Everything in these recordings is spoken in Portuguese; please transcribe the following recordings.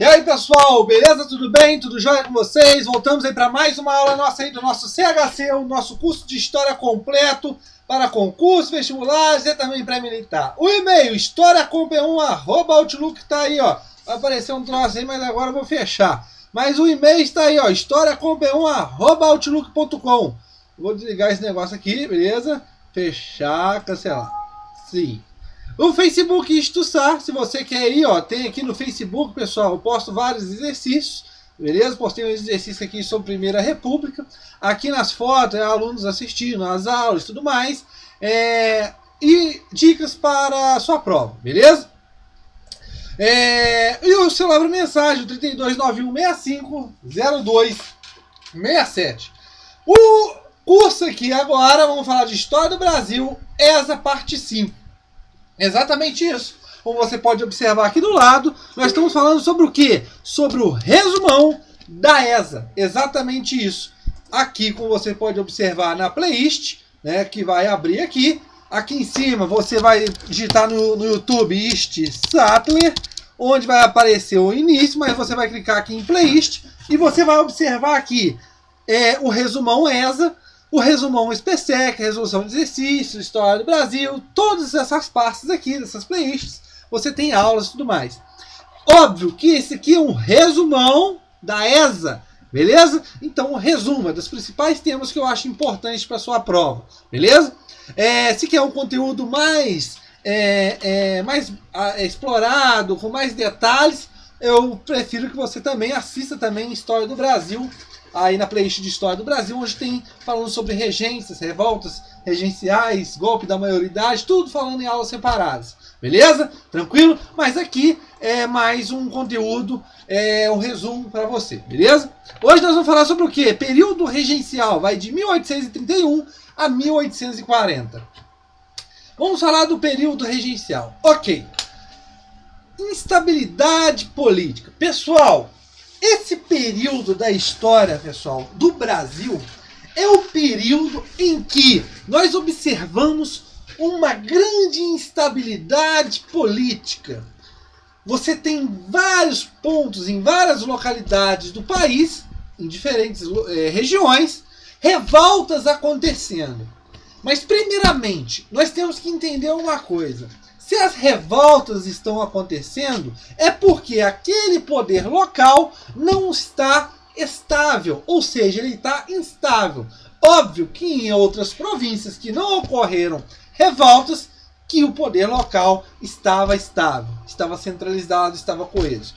E aí pessoal, beleza? Tudo bem? Tudo jóia com vocês? Voltamos aí para mais uma aula nossa aí do nosso CHC, o nosso curso de História completo para concurso, vestibulares e também pré-militar. O e-mail, historiacom1@outlook, tá aí, ó. Vai aparecer um troço aí, mas agora eu vou fechar. Mas o e-mail está aí, ó, historiacom1@outlook.com. Vou desligar esse negócio aqui, beleza? Fechar, cancelar. Sim. O Facebook Estuçar, se você quer ir, ó, tem aqui no Facebook, pessoal, eu posto vários exercícios, beleza? Postei um exercício aqui sobre Primeira República. Aqui nas fotos, alunos assistindo às aulas e tudo mais. E dicas para a sua prova, beleza? E o celular para mensagem, 3291650267. O curso aqui agora, vamos falar de História do Brasil, ESA parte 5. Exatamente isso. Como você pode observar aqui do lado, nós estamos falando sobre o quê? Sobre o resumão da ESA. Exatamente isso. Aqui, como você pode observar na playlist, né, que vai abrir aqui. Aqui em cima você vai digitar no YouTube Ist Sattler, onde vai aparecer o início, mas você vai clicar aqui em playlist e você vai observar aqui o resumão ESA, o resumão SPSEC, resolução de exercícios, História do Brasil, todas essas partes aqui, dessas playlists, você tem aulas e tudo mais. Óbvio que esse aqui é um resumão da ESA, beleza? Então, um resumo dos principais temas que eu acho importantes para a sua prova, beleza? Se quer um conteúdo mais explorado, com mais detalhes, eu prefiro que você também assista também História do Brasil, aí na playlist de História do Brasil, onde tem falando sobre regências, revoltas regenciais, golpe da maioridade, tudo falando em aulas separadas. Beleza? Tranquilo? Mas aqui é mais um conteúdo, um resumo para você. Beleza? Hoje nós vamos falar sobre o quê? Período regencial, vai de 1831 a 1840. Vamos falar do período regencial. Ok. Instabilidade política. Pessoal, esse período da história, pessoal, do Brasil é o período em que nós observamos uma grande instabilidade política. Você tem vários pontos em várias localidades do país, em diferentes regiões, revoltas acontecendo. Mas primeiramente, nós temos que entender uma coisa. Se as revoltas estão acontecendo, é porque aquele poder local não está estável, ou seja, ele está instável. Óbvio que em outras províncias que não ocorreram revoltas, que o poder local estava estável, estava centralizado, estava coeso.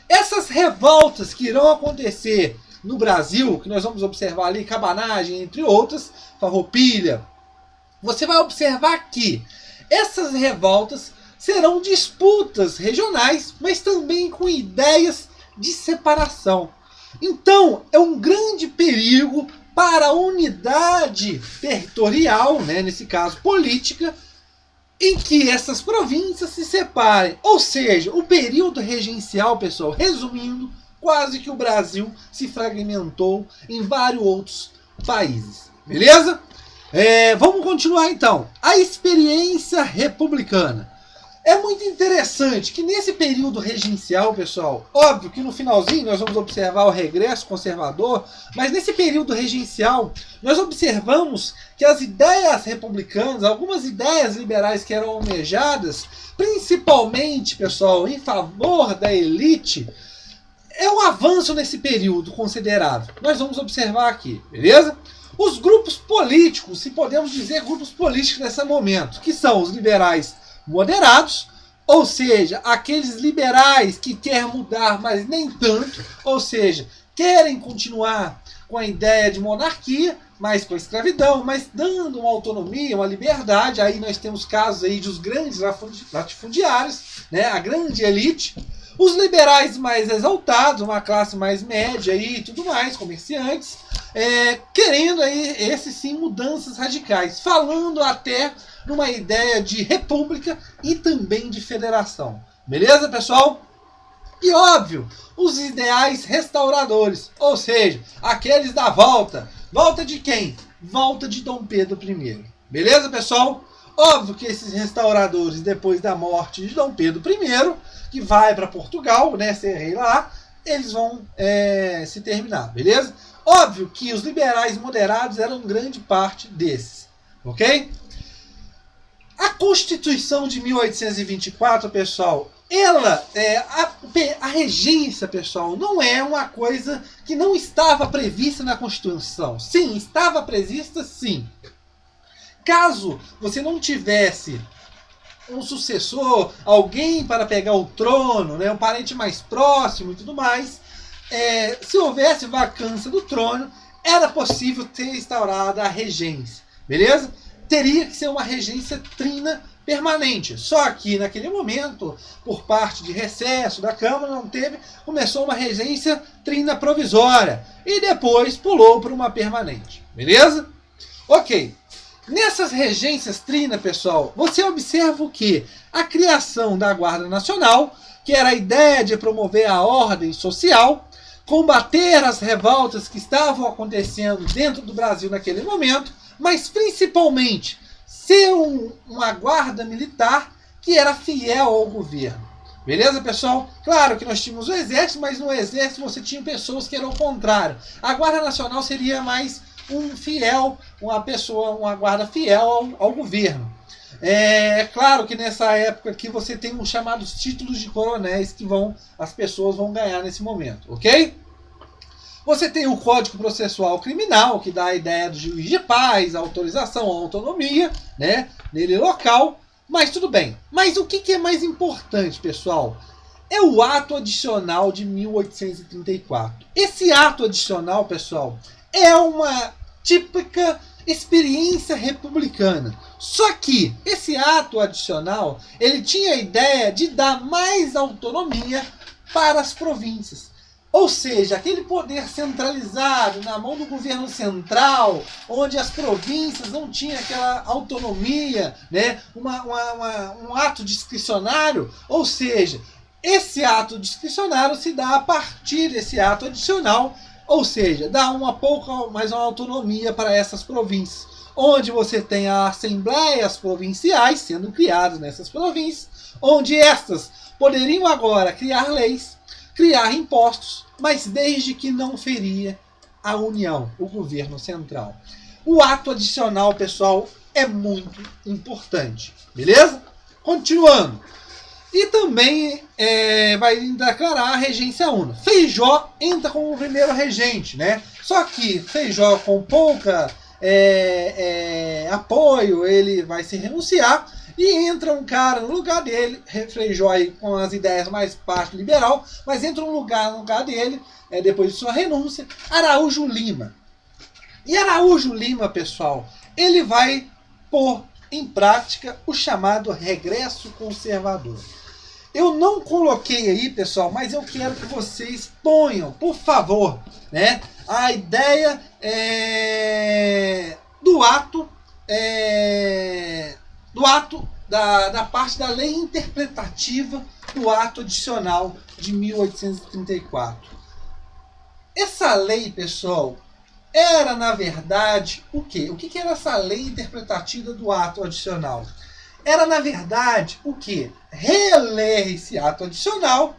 Essas revoltas que irão acontecer no Brasil, que nós vamos observar ali, Cabanagem, entre outras, Farroupilha, você vai observar que essas revoltas serão disputas regionais, mas também com ideias de separação. Então, é um grande perigo para a unidade territorial, né, nesse caso política, em que essas províncias se separem. Ou seja, o período regencial, pessoal, resumindo, quase que o Brasil se fragmentou em vários outros países. Beleza? Vamos continuar então. A experiência republicana. É muito interessante que nesse período regencial, pessoal, óbvio que no finalzinho nós vamos observar o regresso conservador, mas nesse período regencial nós observamos que as ideias republicanas, algumas ideias liberais que eram almejadas, principalmente, pessoal, em favor da elite, é um avanço nesse período considerável. Nós vamos observar aqui, beleza? Os grupos políticos, se podemos dizer grupos políticos nesse momento, que são os liberais moderados, ou seja, aqueles liberais que querem mudar, mas nem tanto, ou seja, querem continuar com a ideia de monarquia, mas com a escravidão, mas dando uma autonomia, uma liberdade. Aí nós temos casos aí dos grandes latifundiários, né, a grande elite. Os liberais mais exaltados, uma classe mais média e tudo mais, comerciantes, querendo aí, esses sim, mudanças radicais, falando até numa ideia de república e também de federação. Beleza, pessoal? E óbvio, os ideais restauradores, ou seja, aqueles da volta. Volta de quem? Volta de Dom Pedro I. Beleza, pessoal? Óbvio que esses restauradores, depois da morte de Dom Pedro I, que vai para Portugal, né, ser rei lá, eles vão se terminar, beleza? Óbvio que os liberais moderados eram grande parte desses, ok? A Constituição de 1824, pessoal, ela, a regência, pessoal, não é uma coisa que não estava prevista na Constituição. Sim, estava prevista, sim. Caso você não tivesse um sucessor, alguém para pegar o trono, né, um parente mais próximo e tudo mais, se houvesse vacância do trono, era possível ter instaurada a regência, beleza? Teria que ser uma regência trina permanente. Só que naquele momento, por parte de recesso da Câmara, não teve, começou uma regência trina provisória e depois pulou para uma permanente, beleza? Ok. Nessas regências trina, pessoal, você observa o que? A criação da Guarda Nacional, que era a ideia de promover a ordem social, combater as revoltas que estavam acontecendo dentro do Brasil naquele momento, mas principalmente ser uma guarda militar que era fiel ao governo. Beleza, pessoal? Claro que nós tínhamos o exército, mas no exército você tinha pessoas que eram o contrário. A Guarda Nacional seria mais uma guarda fiel ao governo. É claro que nessa época aqui você tem os chamados títulos de coronéis que as pessoas vão ganhar nesse momento, ok? Você tem o Código Processual Criminal, que dá a ideia do juiz de paz, a autorização, a autonomia, né, nele local, mas tudo bem. Mas o que é mais importante, pessoal? É o ato adicional de 1834. Esse ato adicional, pessoal, é uma típica experiência republicana. Só que esse ato adicional, ele tinha a ideia de dar mais autonomia para as províncias. Ou seja, aquele poder centralizado na mão do governo central, onde as províncias não tinham aquela autonomia, né? Um ato discricionário. Ou seja, esse ato discricionário se dá a partir desse ato adicional, ou seja, dá mais uma autonomia para essas províncias, onde você tem as assembleias provinciais sendo criadas nessas províncias, onde estas poderiam agora criar leis, criar impostos, mas desde que não feria a União, o governo central. O ato adicional, pessoal, é muito importante, beleza? Continuando. E também vai declarar a regência única. Feijó entra como o primeiro regente, né? Só que Feijó, com pouca apoio, ele vai se renunciar e entra um cara no lugar dele, Feijó aí com as ideias mais parte liberal, mas entra no lugar dele, depois de sua renúncia, Araújo Lima. E Araújo Lima, pessoal, ele vai pôr em prática o chamado regresso conservador. Eu não coloquei aí, pessoal, mas eu quero que vocês ponham, por favor, né, a ideia do ato da parte da lei interpretativa do ato adicional de 1834. Essa lei, pessoal, era, na verdade, o quê? O que era essa lei interpretativa do ato adicional? Era, na verdade, o quê? Reler esse ato adicional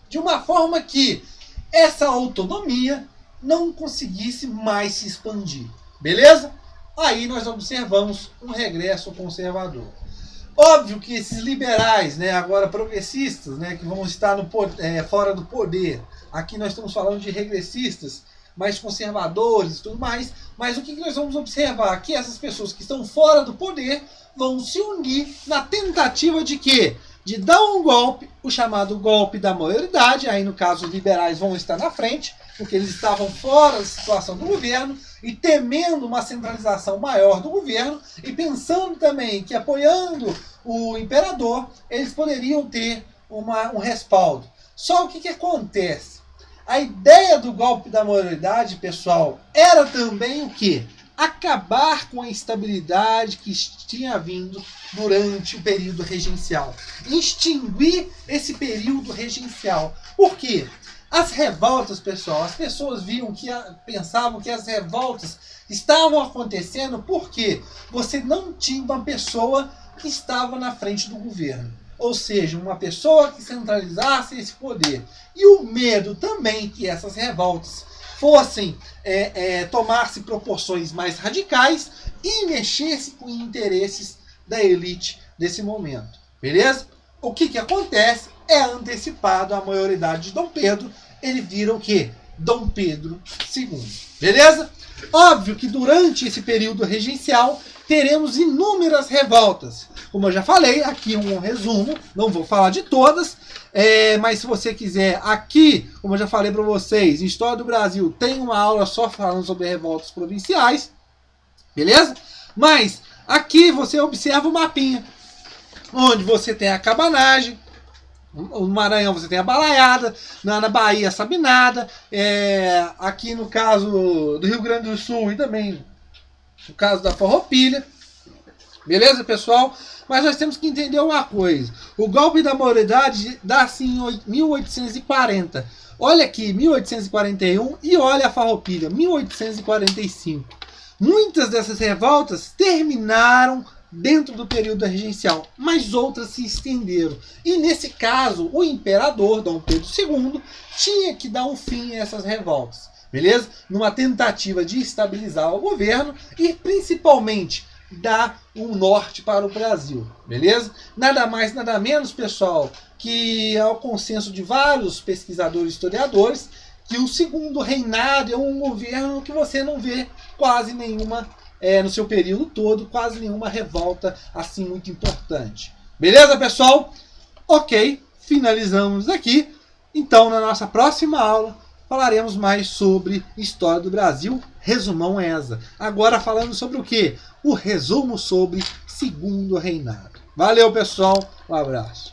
de uma forma que essa autonomia não conseguisse mais se expandir. Beleza? Aí nós observamos um regresso conservador. Óbvio que esses liberais, né, agora progressistas, né, que vão estar fora do poder, aqui nós estamos falando de regressistas, mais conservadores e tudo mais, mas o que nós vamos observar? Que essas pessoas que estão fora do poder vão se unir na tentativa de quê? De dar um golpe, o chamado golpe da maioridade. Aí no caso os liberais vão estar na frente, porque eles estavam fora da situação do governo e temendo uma centralização maior do governo e pensando também que apoiando o imperador, eles poderiam ter um respaldo. Só o que acontece? A ideia do golpe da maioridade, pessoal, era também o quê? Acabar com a instabilidade que tinha vindo durante o período regencial. Extinguir esse período regencial. Por quê? As revoltas, pessoal, as pessoas pensavam que as revoltas estavam acontecendo porque você não tinha uma pessoa que estava na frente do governo. Ou seja, uma pessoa que centralizasse esse poder. E o medo também que essas revoltas fossem tomar-se proporções mais radicais e mexer-se com interesses da elite desse momento. Beleza? O que acontece é antecipado a maioridade de Dom Pedro. Ele vira o quê? Dom Pedro II. Beleza? Óbvio que durante esse período regencial teremos inúmeras revoltas. Como eu já falei, aqui um resumo, não vou falar de todas, mas se você quiser, aqui, como eu já falei para vocês, em História do Brasil, tem uma aula só falando sobre revoltas provinciais, beleza? Mas aqui você observa o mapinha, onde você tem a cabanagem, no Maranhão você tem a balaiada, na Bahia a sabinada, aqui no caso do Rio Grande do Sul e também no caso da Farroupilha. Beleza, pessoal? Mas nós temos que entender uma coisa. O golpe da maioridade dá-se em 1840. Olha aqui, 1841 e olha a Farroupilha, 1845. Muitas dessas revoltas terminaram dentro do período regencial, mas outras se estenderam. E nesse caso, o imperador Dom Pedro II tinha que dar um fim a essas revoltas. Beleza? Numa tentativa de estabilizar o governo e principalmente dar um norte para o Brasil. Beleza? Nada mais, nada menos, pessoal, que é o consenso de vários pesquisadores e historiadores que o segundo reinado é um governo que você não vê quase nenhuma, no seu período todo, quase nenhuma revolta assim muito importante. Beleza, pessoal? Ok, finalizamos aqui. Então, na nossa próxima aula, falaremos mais sobre História do Brasil, resumão ESA. Agora falando sobre o quê? O resumo sobre Segundo Reinado. Valeu, pessoal. Um abraço.